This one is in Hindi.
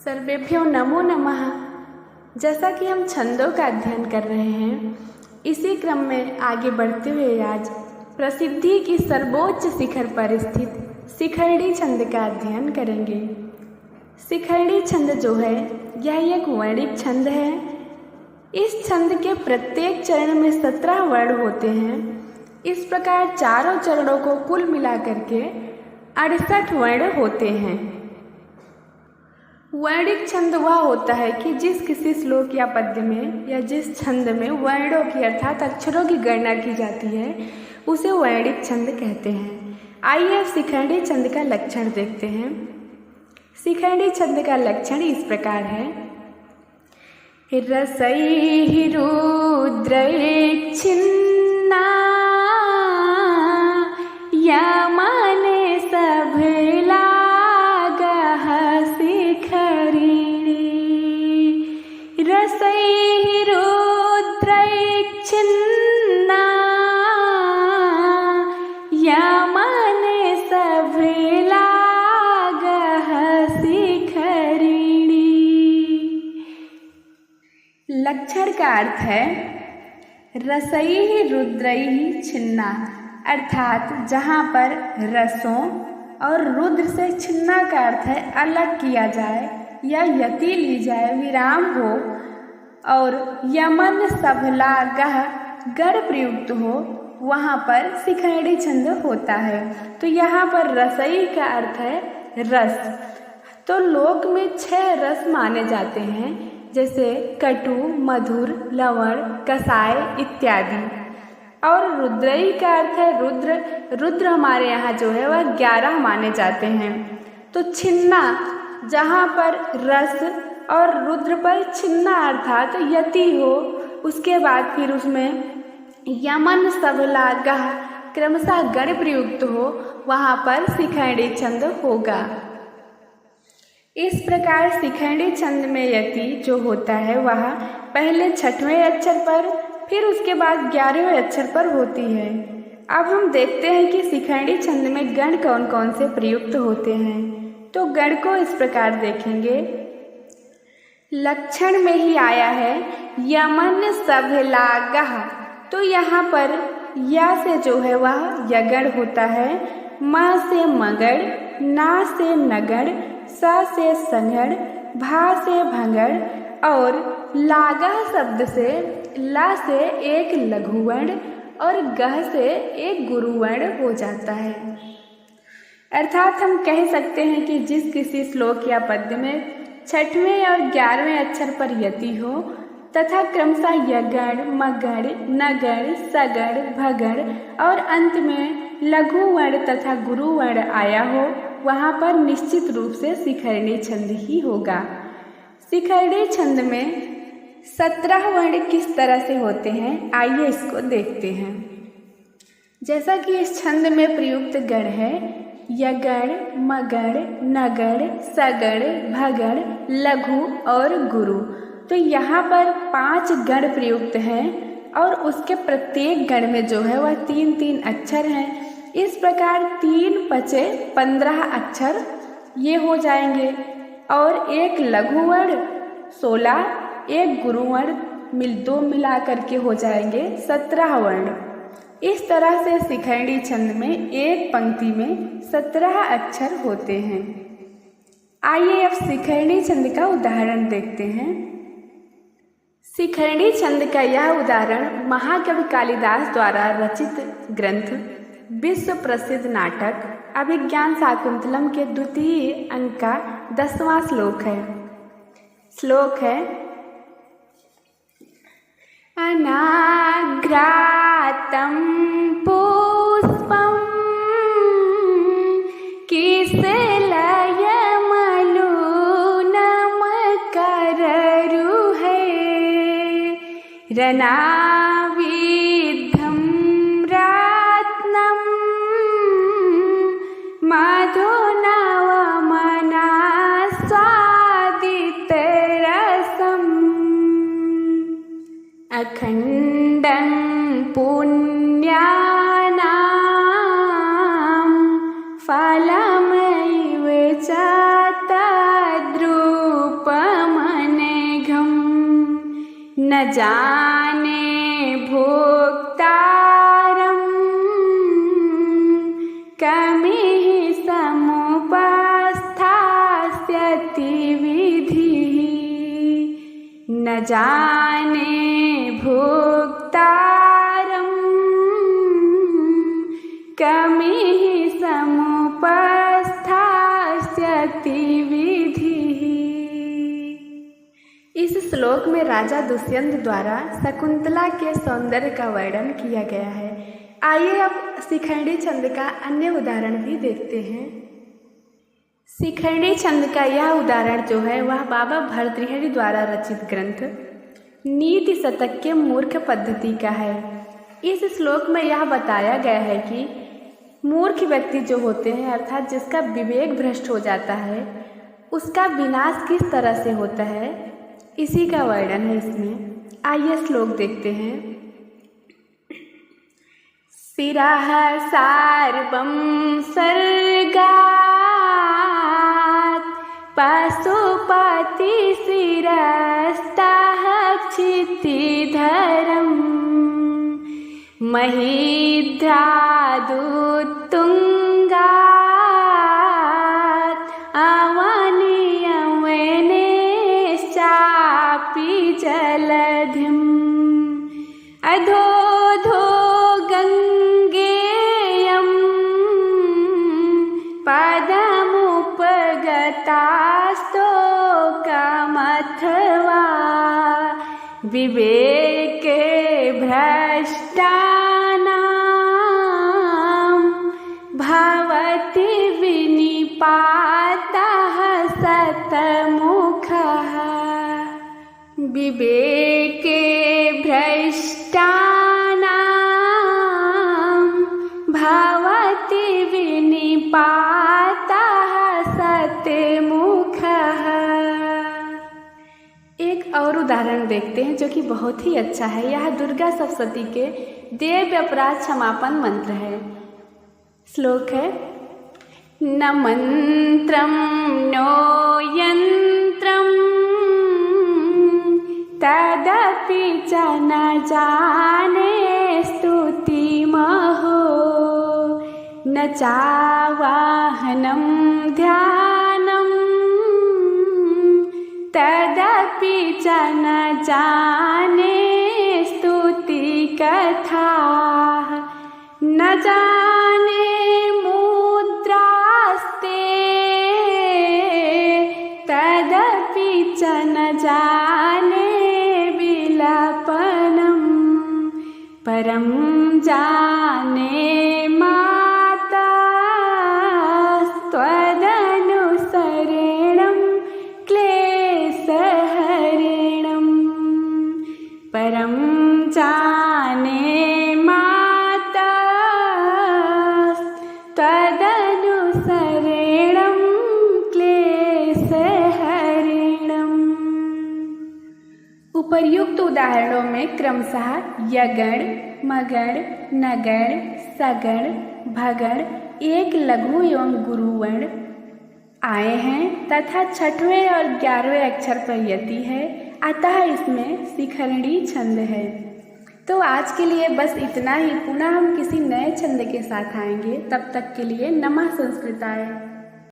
सर्वेभ्यो नमो नमः। जैसा कि हम छंदों का अध्ययन कर रहे हैं, इसी क्रम में आगे बढ़ते हुए आज प्रसिद्धि की सर्वोच्च शिखर पर स्थित शिखरणी छंद का अध्ययन करेंगे। शिखरणी छंद जो है यह एक वर्णिक छंद है। इस छंद के प्रत्येक चरण में 17 वर्ण होते हैं। इस प्रकार चारों चरणों को कुल मिलाकर के 68 वर्ण होते हैं। वर्णिक छंद वह होता है कि जिस किसी श्लोक या पद्य में या जिस छंद में वर्णों की अर्थात अक्षरों की गणना की जाती है उसे वर्णिक छंद कहते हैं। आइए अब शिखरणी छंद का लक्षण देखते हैं। शिखरणी छंद का लक्षण इस प्रकार है। रसैः रुद्रैः छिन्ना यमने सभला रसैः रुद्रैः छिन्ना यमने सभला शिखरिणी। लक्षण का अर्थ है रसैः रुद्रैः छिन्ना अर्थात जहाँ पर रसों और रुद्र से छिन्ना का अर्थ है अलग किया जाए या यति ली जाए, विराम हो, और यमन सभला गढ़ प्रयुक्त हो, वहाँ पर शिखरणी छंद होता है। तो यहाँ पर रसई का अर्थ है रस। तो लोक में 6 रस माने जाते हैं, जैसे कटु, मधुर, लवण, कसाय इत्यादि। और रुद्रई का अर्थ है रुद्र। रुद्र हमारे यहाँ जो है वह 11 माने जाते हैं। तो छिन्ना जहाँ पर रस और रुद्र पर छिन्ना अर्थात यति हो, उसके बाद फिर उसमें यमन सबला गह क्रमशः गण प्रयुक्त हो, वहाँ पर शिखरणी छंद होगा। इस प्रकार शिखरणी छंद में यति जो होता है वह पहले 6वें अक्षर पर फिर उसके बाद 11वें अक्षर पर होती है। अब हम देखते हैं कि शिखरणी छंद में गण कौन कौन से प्रयुक्त होते हैं। तो गण को इस प्रकार देखेंगे। लक्षण में ही आया है यमन सभलागः। तो यहाँ पर या से जो है वह यगण होता है, म से मगड़, ना से नगड़, स से संगड़, भा से भंगड़ और लागा शब्द से ला से एक लघुवर्ण और गह से एक गुरुवर्ण हो जाता है। अर्थात हम कह सकते हैं कि जिस किसी श्लोक या पद्य में 6वें और 11वें अक्षर पर यति हो तथा क्रमशः यगण, मगड़, नगड़, सगड़, भगड़ और अंत में लघु वर्ण तथा गुरु वर्ण आया हो, वहाँ पर निश्चित रूप से शिखरणी छंद ही होगा। शिखरणी छंद में 17 वर्ण किस तरह से होते हैं, आइए इसको देखते हैं। जैसा कि इस छंद में प्रयुक्त गण है यगण, मगड़, नगड़, सगड़, भगड़, लघु और गुरु। तो यहाँ पर 5 गण प्रयुक्त हैं और उसके प्रत्येक गण में जो है वह 3-3 अक्षर हैं। इस प्रकार 3 × 5 = 15 अक्षर ये हो जाएंगे और एक लघु वर्ण 16, एक गुरु वर्ण 2 मिला करके हो जाएंगे 17 वर्ण। इस तरह से शिखरणी छंद में एक पंक्ति में 17 अक्षर होते हैं। आइए अब शिखरणी छंद का उदाहरण देखते हैं। शिखरणी छंद का यह उदाहरण महाकवि कालिदास द्वारा रचित ग्रंथ विश्व प्रसिद्ध नाटक अभिज्ञान शाकुंतलम के 2य अंक का 10वां श्लोक है। श्लोक है अनाग्रातं पुष्पं किसलयमलूनम कररुहे रनाविद्धं रत्नं मधुनवमना स्वादितरसम् अखण्डं पुण्यानां फलमैव च तद्रूपम् न जाने भोक्तारं कमिः समुपस्थास्यति विधिः। न जाने भोक्तारं कमिः समुपस्थास्यति विधिः। इस श्लोक में राजा दुष्यंत द्वारा शकुंतला के सौंदर्य का वर्णन किया गया है। आइए अब शिखंडी छंद का अन्य उदाहरण भी देखते हैं। शिखंडी छंद का यह उदाहरण जो है वह बाबा भर्तृहरि द्वारा रचित ग्रंथ नीति शतक के मूर्ख पद्धति का है। इस श्लोक में यह बताया गया है कि मूर्ख व्यक्ति जो होते हैं अर्थात जिसका विवेक भ्रष्ट हो जाता है उसका विनाश किस तरह से होता है, इसी का वर्णन है इसमें। आइए श्लोक देखते हैं। शिरः सार्वं सर्गात् पशुपति शिरस्तः क्षितिधरम् महिध्रादुत्तुङ्गात् अवनियमेनेश्चापि जलधिम् अधोधो गङ्गेयं पदमुपगतास्तोकमथवा विवेके भ्रष्टानां भवति विनिपातः शतमुखः। विवेके भ्रष्टानां भवति विनिपातः शतमुखः। एक और उदाहरण देखते हैं जो कि बहुत ही अच्छा है। यह दुर्गा सप्तशती के देव अपराध क्षमापन मंत्र है। श्लोक है न मंत्रं नो यंत्रं तदपि च न जाने स्तुतिमहो न चावाहनं ध्यानं तदपि च न जाने स्तुति कथा न जाने मुद्रास्ते तदपि च न जाने विलपनं परं जाने माता त्वदनुसरणं क्लेशहरणं परं जाने माता त्वदनुसरणं क्लेशहरणम्। उपर्युक्त उदाहरणों में क्रमशः यगण, मगण, नगण, सगण, भगण एक लघु एवं गुरुवर्ण आए हैं तथा छठवें और 11वें अक्षर पर यति है, अतः इसमें शिखंडी छंद है। तो आज के लिए बस इतना ही। पुनः हम किसी नए छंद के साथ आएंगे। तब तक के लिए नमः संस्कृताय।